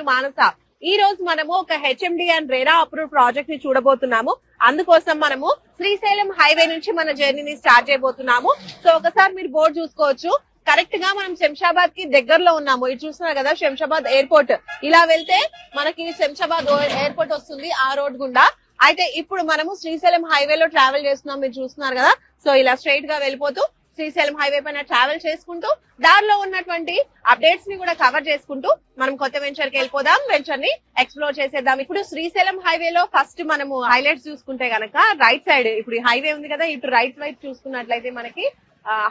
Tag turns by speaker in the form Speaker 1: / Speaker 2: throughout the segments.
Speaker 1: నేను మానస. ఈ రోజు మనము ఒక HMD and RERA approve project ని చూడబోతున్నాము. అందుకోసం మనము శ్రీశైలం హైవే నుంచి మన జర్నీని స్టార్ట్ చేయబోతున్నాము. సో ఒకసారి మీరు బోర్డు చూసుకోవచ్చు. కరెక్ట్ గా మనం శంషాబాద్ కి దగ్గరలో ఉన్నాము. ఇది చూస్తున్నారు కదా శంషాబాద్ ఎయిర్పోర్ట్. ఇలా వెళ్తే మనకి శంషాబాద్ ఎయిర్పోర్ట్ వస్తుంది ఆ రోడ్ గుండా. అయితే ఇప్పుడు మనము శ్రీశైలం హైవేలో ట్రావెల్ చేస్తున్నాం. మీరు చూస్తున్నారు కదా. సో ఇలా స్ట్రైట్ గా వెళ్ళిపోతూ శ్రీశైలం హైవే పైన ట్రావెల్ చేసుకుంటూ దారిలో ఉన్నటువంటి అప్డేట్స్ ని కూడా కవర్ చేసుకుంటూ మనం కొత్త వెంచర్ కి వెళ్ళిపోదాం. వెంచర్ ని ఎక్స్ప్లోర్ చేసేద్దాం. ఇప్పుడు శ్రీశైలం హైవేలో ఫస్ట్ మనము హైలైట్స్ చూసుకుంటే గనక రైట్ సైడ్ ఇప్పుడు హైవే ఉంది కదా, ఇటు రైట్ వైపు చూసుకున్నట్లయితే మనకి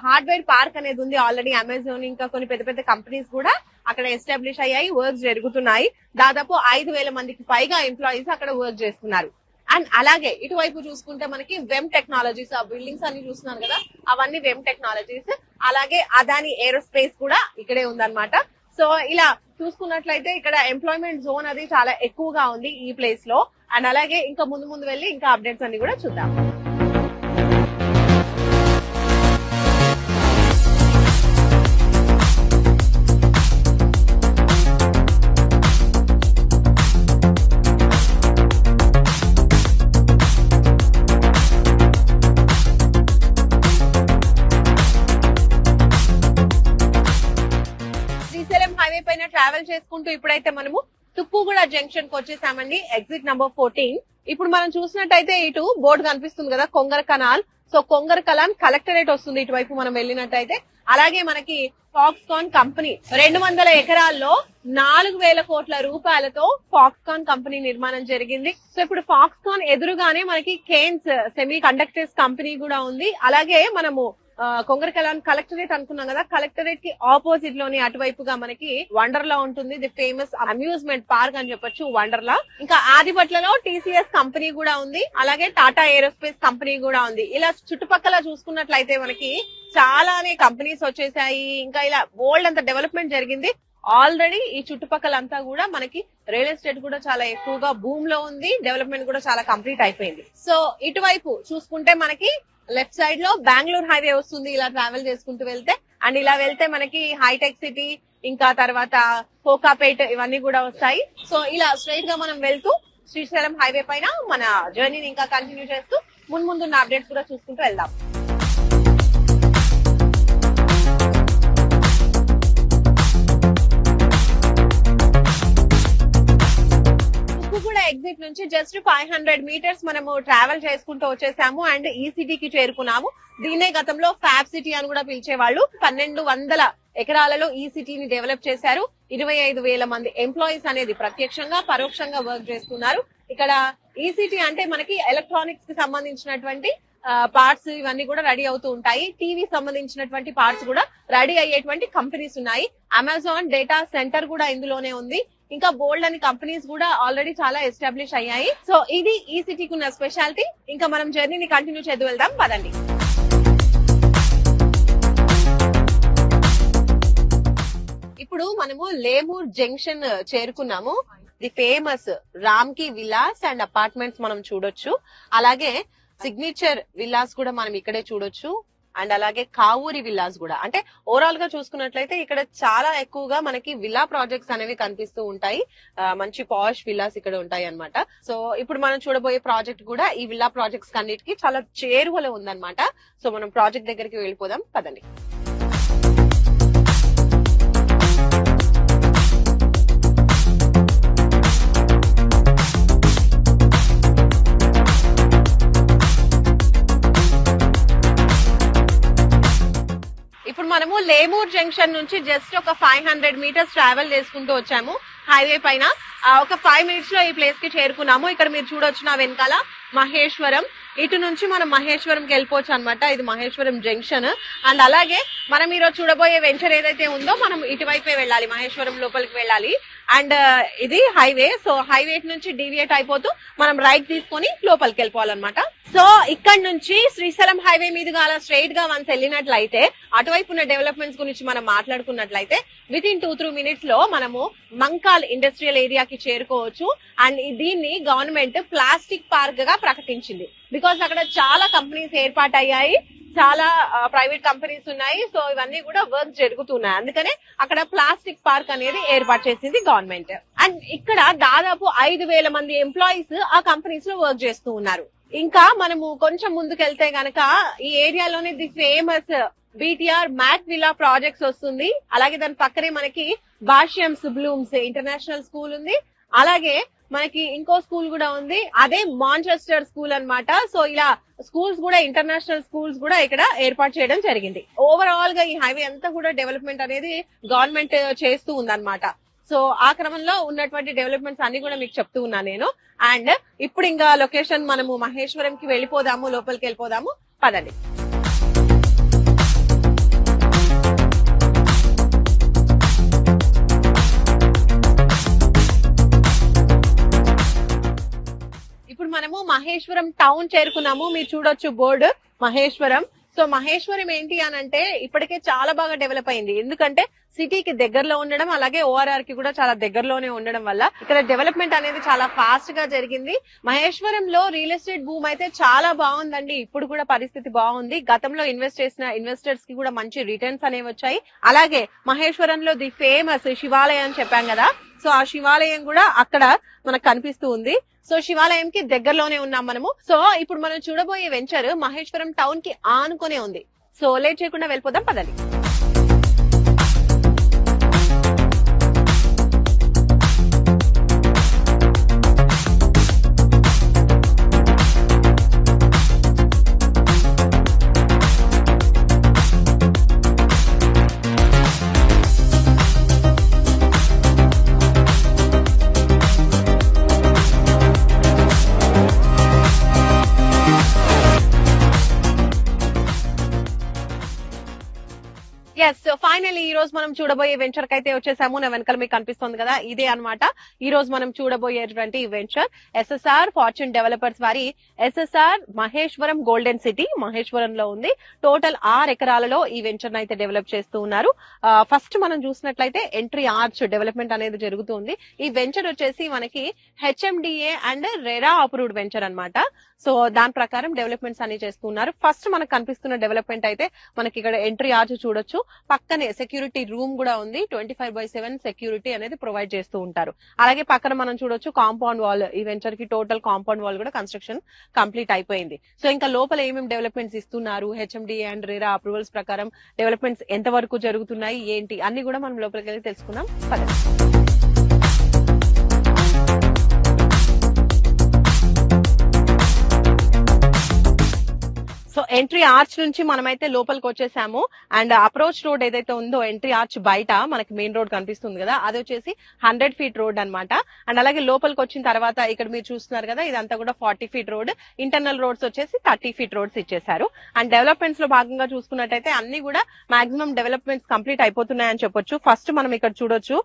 Speaker 1: హార్డ్వేర్ పార్క్ అనేది ఉంది. ఆల్రెడీ అమెజాన్ ఇంకా కొన్ని పెద్ద పెద్ద కంపెనీస్ కూడా అక్కడ ఎస్టాబ్లిష్ అయ్యాయి, వర్క్స్ జరుగుతున్నాయి. దాదాపు 5,000 మందికి పైగా ఎంప్లాయీస్ అక్కడ వర్క్ చేస్తున్నారు. అండ్ అలాగే ఇటువైపు చూసుకుంటే మనకి వెమ్ టెక్నాలజీస్, ఆ బిల్డింగ్స్ అన్ని చూస్తున్నారు కదా, అవన్నీ వెమ్ టెక్నాలజీస్. అలాగే అదాని ఏరోస్పేస్ కూడా ఇక్కడే ఉందన్నమాట. సో ఇలా చూసుకున్నట్లయితే ఇక్కడ ఎంప్లాయ్మెంట్ జోన్ అది చాలా ఎక్కువగా ఉంది ఈ ప్లేస్ లో. అండ్ అలాగే ఇంకా ముందు వెళ్ళి ఇంకా అప్డేట్స్ అన్ని కూడా చూద్దాం. ట్రావెల్ చేసుకుంటూ ఇప్పుడైతే మనము తుక్కుగూడ జంక్షన్ కి వచ్చేసామండి. Exit number 14. ఇప్పుడు మనం చూసినట్టయితే ఇటు బోర్డు కనిపిస్తుంది కదా, Kongara canal. So Kongara Kalan collectorate వస్తుంది ఇటువైపు మనం వెళ్ళినట్టయితే. అలాగే మనకి ఫాక్స్కాన్ కంపెనీ 200 ఎకరాల్లో 4,000 కోట్ల రూపాయలతో ఫాక్స్కాన్ కంపెనీ నిర్మాణం జరిగింది. సో ఇప్పుడు ఫాక్స్కాన్ ఎదురుగానే మనకి కేన్స్ సెమీ కండక్టర్స్ కంపెనీ కూడా ఉంది. అలాగే మనము కొంగర కలాన్ కలెక్టరేట్ అనుకున్నాం కదా, కలెక్టరేట్ కి ఆపోజిట్ లోని అటువైపుగా మనకి వండర్లా ఉంటుంది. ది ఫేమస్ అమ్యూజ్మెంట్ పార్క్ అని చెప్పొచ్చు వండర్లా. ఇంకా ఆదిపట్లలో టీసీఎస్ కంపెనీ కూడా ఉంది. అలాగే టాటా ఏరోస్పేస్ కంపెనీ కూడా ఉంది. ఇలా చుట్టుపక్కల చూసుకున్నట్లయితే మనకి చాలానే కంపెనీస్ వచ్చేసాయి. ఇంకా ఇలా బోల్డ్ అంత డెవలప్మెంట్ జరిగింది. ఆల్రెడీ ఈ చుట్టుపక్కలంతా కూడా మనకి రియల్ ఎస్టేట్ కూడా చాలా ఎక్కువగా భూమ్ లో ఉంది. డెవలప్మెంట్ కూడా చాలా కంప్లీట్ అయిపోయింది. సో ఇటువైపు చూసుకుంటే మనకి లెఫ్ట్ సైడ్ లో బెంగళూరు హైవే వస్తుంది. ఇలా ట్రావెల్ చేసుకుంటూ వెళ్తే అండ్ ఇలా వెళ్తే మనకి హైటెక్ సిటీ ఇంకా తర్వాత కోకాపేట్ ఇవన్నీ కూడా వస్తాయి. సో ఇలా స్ట్రైట్ గా మనం వెళ్తూ శ్రీశైలం హైవే పైన మన జర్నీని ఇంకా కంటిన్యూ చేస్తూ ముందున్న అప్డేట్స్ కూడా చూసుకుంటూ వెళ్దాం. ఎగ్జిట్ నుంచి జస్ట్ 500 మీటర్స్ మనము ట్రావెల్ చేసుకుంటూ వచ్చేసాము అండ్ ఈ సిటీకి చేరుకున్నాము. దీన్నే గతంలో ఫ్యాబ్ సిటీ అని కూడా పిలిచేవాళ్ళు. 1,200 ఎకరాలలో ఈ సిటీని డెవలప్ చేశారు. 25,000 మంది ఎంప్లాయీస్ అనేది ప్రత్యక్షంగా పరోక్షంగా వర్క్ చేస్తున్నారు. ఇక్కడ ఈ సిటీ అంటే మనకి ఎలక్ట్రానిక్స్ కి సంబంధించినటువంటి పార్ట్స్ ఇవన్నీ కూడా రెడీ అవుతూ ఉంటాయి. టీవీ సంబంధించినటువంటి పార్ట్స్ కూడా రెడీ అయ్యేటువంటి కంపెనీస్ ఉన్నాయి. అమెజాన్ డేటా సెంటర్ కూడా ఇందులోనే ఉంది. ఇంకా బోల్డ్ అని కంపెనీస్ కూడా ఆల్రెడీ చాలా ఎస్టాబ్లిష్ అయ్యాయి. సో ఇది ఈ సిటీకి ఉన్న స్పెషాలిటీ. ఇంకా మనం జర్నీని కంటిన్యూ చేద్దు వెళ్దాం పదండి. ఇప్పుడు మనము లేమూర్ జంక్షన్ చేరుకున్నాము. ది ఫేమస్ రామ్కి విలాస్ అండ్ అపార్ట్మెంట్స్ మనం చూడొచ్చు. అలాగే సిగ్నేచర్ విల్లాస్ కూడా మనం ఇక్కడే చూడొచ్చు. అండ్ అలాగే కావూరి విల్లాస్ కూడా. అంటే ఓవరాల్ గా చూసుకున్నట్లయితే ఇక్కడ చాలా ఎక్కువగా మనకి విల్లా ప్రాజెక్ట్స్ అనేవి కనిపిస్తూ ఉంటాయి. మంచి పాష్ విల్లాస్ ఇక్కడ ఉంటాయి అన్నమాట. సో ఇప్పుడు మనం చూడబోయే ప్రాజెక్ట్ కూడా ఈ విల్లా ప్రాజెక్ట్స్ అన్నిటికీ చాలా చేరువలో ఉందన్నమాట. సో మనం ప్రాజెక్ట్ దగ్గరికి వెళ్ళిపోదాం పదండి. మనము లేమూర్ జంక్షన్ నుంచి జస్ట్ ఒక 500 మీటర్స్ ట్రావెల్ చేసుకుంటూ వచ్చాము హైవే పైన. ఒక 5 మినిట్స్ లో ఈ ప్లేస్ కి చేరుకున్నాము. ఇక్కడ మీరు చూడొచ్చు నా వెనకాల మహేశ్వరం. ఇటు నుంచి మనం మహేశ్వరంకి వెళ్ళిపోవచ్చు అనమాట. ఇది మహేశ్వరం జంక్షన్. అండ్ అలాగే మనం ఈరోజు చూడబోయే వెంచర్ ఏదైతే ఉందో మనం ఇటువైపే వెళ్ళాలి, మహేశ్వరం లోపలికి వెళ్ళాలి. అండ్ ఇది హైవే. సో హైవే నుంచి డీవియేట్ అయిపోతూ మనం రైట్ తీసుకొని లోపలికి వెళ్ళిపోవాలన్నమాట. సో ఇక్కడ నుంచి శ్రీశైలం హైవే మీదుగా అలా స్ట్రైట్ గా వన్స్ వెళ్ళినట్లయితే అటువైపు ఉన్న డెవలప్మెంట్స్ గురించి మనం మాట్లాడుకున్నట్లయితే విత్ ఇన్ 2-3 మినిట్స్ లో మనము మంకాల్ ఇండస్ట్రియల్ ఏరియాకి చేరుకోవచ్చు. అండ్ దీన్ని గవర్నమెంట్ ప్లాస్టిక్ పార్క్ గా ప్రకటించింది. బికాస్ అక్కడ చాలా కంపెనీస్ ఏర్పాటయ్యాయి. చాలా ప్రైవేట్ కంపెనీస్ ఉన్నాయి. సో ఇవన్నీ కూడా వర్క్ జరుగుతున్నాయి. అందుకనే అక్కడ ప్లాస్టిక్ పార్క్ అనేది ఏర్పాటు చేసింది గవర్నమెంట్. అండ్ ఇక్కడ దాదాపు 5,000 మంది ఎంప్లాయీస్ ఆ కంపెనీస్ లో వర్క్ చేస్తూ ఉన్నారు. ఇంకా మనము కొంచెం ముందుకెళ్తే గనక ఈ ఏరియాలోనే the famous BTR mat villa projects వస్తుంది. అలాగే దాని పక్కనే మనకి భాష్యంస్ బ్లూమ్స్ ఇంటర్నేషనల్ స్కూల్ ఉంది. అలాగే మనకి ఇంకో స్కూల్ కూడా ఉంది, అదే మాంచెస్టర్ స్కూల్ అన్నమాట. సో ఇలా స్కూల్స్ కూడా ఇంటర్నేషనల్ స్కూల్స్ కూడా ఇక్కడ ఏర్పాటు చేయడం జరిగింది. ఓవరాల్ గా ఈ హైవే అంతా కూడా డెవలప్మెంట్ అనేది గవర్నమెంట్ చేస్తూ ఉందన్నమాట. సో ఆ క్రమంలో ఉన్నటువంటి డెవలప్మెంట్స్ అన్ని కూడా మీకు చెప్తూ ఉన్నాను నేను. అండ్ ఇప్పుడు ఇంకా లొకేషన్ మనము మహేశ్వరం కి వెళ్ళిపోదాము, లోపలికి వెళ్ళిపోదాము, పదండి. ఇప్పుడు మనము మహేశ్వరం టౌన్ చేరుకున్నాము. మీరు చూడొచ్చు బోర్డు మహేశ్వరం. సో మహేశ్వరం ఏంటి అనంటే ఇప్పటికే చాలా బాగా డెవలప్ అయింది. ఎందుకంటే సిటీకి దగ్గరలో ఉండడం, అలాగే ఓఆర్ఆర్ కి కూడా చాలా దగ్గరలోనే ఉండడం వల్ల ఇక్కడ డెవలప్మెంట్ అనేది చాలా ఫాస్ట్ గా జరిగింది. మహేశ్వరంలో రియల్ ఎస్టేట్ భూమి అయితే చాలా బాగుందండి. ఇప్పుడు కూడా పరిస్థితి బాగుంది. గతంలో ఇన్వెస్ట్ చేసిన ఇన్వెస్టర్స్ కి కూడా మంచి రిటర్న్స్ అనేవి వచ్చాయి. అలాగే మహేశ్వరంలో ది ఫేమస్ శివాలయం అని చెప్పాం కదా, సో ఆ శివాలయం కూడా అక్కడ మనకు కనిపిస్తూ ఉంది. సో శివాలయం కి దగ్గరలోనే ఉన్నాం మనము. సో ఇప్పుడు మనం చూడబోయే వెంచర్ మహేశ్వరం టౌన్ కి ఆనుకునే ఉంది. సో లేట్ చేయకుండా వెళ్ళిపోదాం, పదండి. ఎస్, సో ఫైనల్లీ ఈ రోజు మనం చూడబోయే వెంచర్ కి అయితే వచ్చేసాము. నా వెనకాల మీకు కనిపిస్తుంది కదా, ఇదే అన్నమాట ఈ రోజు మనం చూడబోయేటువంటి వెంచర్. ఎస్ఎస్ఆర్ ఫార్చ్యూన్ డెవలపర్స్ వారి ఎస్ఎస్ఆర్ మహేశ్వరం గోల్డెన్ సిటీ మహేశ్వరంలో ఉంది. టోటల్ 6 ఎకరాలలో ఈ వెంచర్ అయితే డెవలప్ చేస్తూ ఉన్నారు. ఫస్ట్ మనం చూసినట్లయితే ఎంట్రీ ఆర్చ్ డెవలప్మెంట్ అనేది జరుగుతుంది. ఈ వెంచర్ వచ్చేసి మనకి HMDA and RERA approved venture అన్నమాట. సో దాని ప్రకారం డెవలప్మెంట్స్ అన్ని చేస్తున్నారు. ఫస్ట్ మనకు కనిపిస్తున్న డెవలప్మెంట్ అయితే మనకి ఇక్కడ ఎంట్రీ ఆర్చ్ చూడొచ్చు. పక్కనే సెక్యూరిటీ రూమ్ కూడా ఉంది. 24/7 సెక్యూరిటీ అనేది ప్రొవైడ్ చేస్తూ ఉంటారు. అలాగే పక్కన మనం చూడొచ్చు కాంపౌండ్ వాల్. ఈ వెంచర్ కి టోటల్ కాంపౌండ్ వాల్ కూడా కన్స్ట్రక్షన్ కంప్లీట్ అయిపోయింది. సో ఇంకా లోపల ఏమేమి డెవలప్మెంట్స్ ఇస్తున్నారు, హెచ్ఎండిఏ అండ్ రెరా అప్రూవల్స్ ప్రకారం డెవలప్మెంట్స్ ఎంత వరకు జరుగుతున్నాయి ఏంటి అన్ని కూడా మనం లోపలికి వెళ్ళి తెలుసుకుందాం, పదండి. సో ఎంట్రీ ఆర్చ్ నుంచి మనమైతే లోపలికి వచ్చేసాము. అండ్ అప్రోచ్ రోడ్ ఏదైతే ఉందో ఎంట్రీ ఆర్చ్ బయట మనకి మెయిన్ రోడ్ కనిపిస్తుంది కదా, అది వచ్చేసి 100 ఫీట్ రోడ్ అన్నమాట. అండ్ అలాగే లోపలికి వచ్చిన తర్వాత ఇక్కడ మీరు చూస్తున్నారు కదా, ఇదంతా కూడా 40 ఫీట్ రోడ్. ఇంటర్నల్ రోడ్స్ వచ్చేసి 30 ఫీట్ రోడ్స్ ఇచ్చేసారు. అండ్ డెవలప్మెంట్స్ లో భాగంగా చూసుకున్నట్టయితే అన్ని కూడా మాక్సిమం డెవలప్మెంట్స్ కంప్లీట్ అయిపోతున్నాయని చెప్పొచ్చు. ఫస్ట్ మనం ఇక్కడ చూడొచ్చు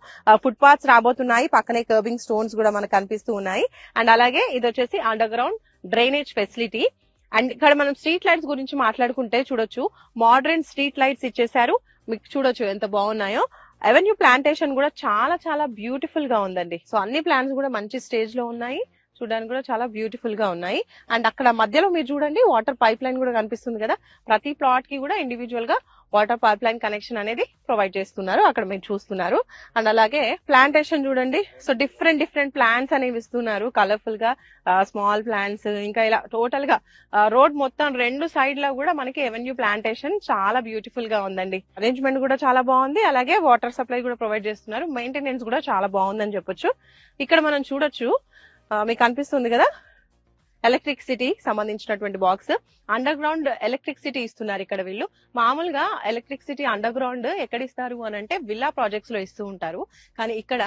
Speaker 1: ఫుట్ పాత్స్ రాబోతున్నాయి. పక్కనే కర్వింగ్ స్టోన్స్ కూడా మనకు కనిపిస్తూ ఉన్నాయి. అండ్ అలాగే ఇది వచ్చేసి under ground drainage facility. And ఇక్కడ మనం స్ట్రీట్ లైట్స్ గురించి మాట్లాడుకుంటే చూడొచ్చు, మోడర్న్ స్ట్రీట్ లైట్స్ ఇచ్చేసారు. మీకు చూడొచ్చు ఎంత బాగున్నాయో. అవెన్యూ ప్లాంటేషన్ కూడా చాలా చాలా బ్యూటిఫుల్ గా ఉందండి. సో అన్ని ప్లాంట్స్ కూడా మంచి స్టేజ్ లో ఉన్నాయి, చూడడానికి కూడా చాలా బ్యూటిఫుల్ గా ఉన్నాయి. అండ్ అక్కడ మధ్యలో మీరు చూడండి వాటర్ పైప్ లైన్ కూడా కనిపిస్తుంది కదా. ప్రతి ప్లాట్ కి కూడా ఇండివిజువల్ గా వాటర్ పైప్ లైన్ కనెక్షన్ అనేది ప్రొవైడ్ చేస్తున్నారు, అక్కడ మీరు చూస్తున్నారు. అండ్ అలాగే ప్లాంటేషన్ చూడండి. సో డిఫరెంట్ ప్లాంట్స్ అనేవి ఇస్తున్నారు కలర్ఫుల్ గా, స్మాల్ ప్లాంట్స్. ఇంకా ఇలా టోటల్ గా రోడ్ మొత్తం 2 సైడ్ లో కూడా మనకి ఎవెన్యూ ప్లాంటేషన్ చాలా బ్యూటిఫుల్ గా ఉందండి. అరేంజ్మెంట్ కూడా చాలా బాగుంది. అలాగే వాటర్ సప్లై కూడా ప్రొవైడ్ చేస్తున్నారు. మెయింటెనెన్స్ కూడా చాలా బాగుందని చెప్పొచ్చు. ఇక్కడ మనం చూడొచ్చు, మీకు కనిపిస్తుంది కదా ఎలక్ట్రిసిటీ సంబంధించినటువంటి బాక్స్. అండర్ గ్రౌండ్ ఎలక్ట్రిసిటీ ఇస్తున్నారు ఇక్కడ వీళ్ళు. మామూలుగా ఎలక్ట్రిసిటీ అండర్ గ్రౌండ్ ఎక్కడ ఇస్తారు అని అంటే విల్లా ప్రాజెక్ట్స్ లో ఇస్తూ ఉంటారు. కానీ ఇక్కడ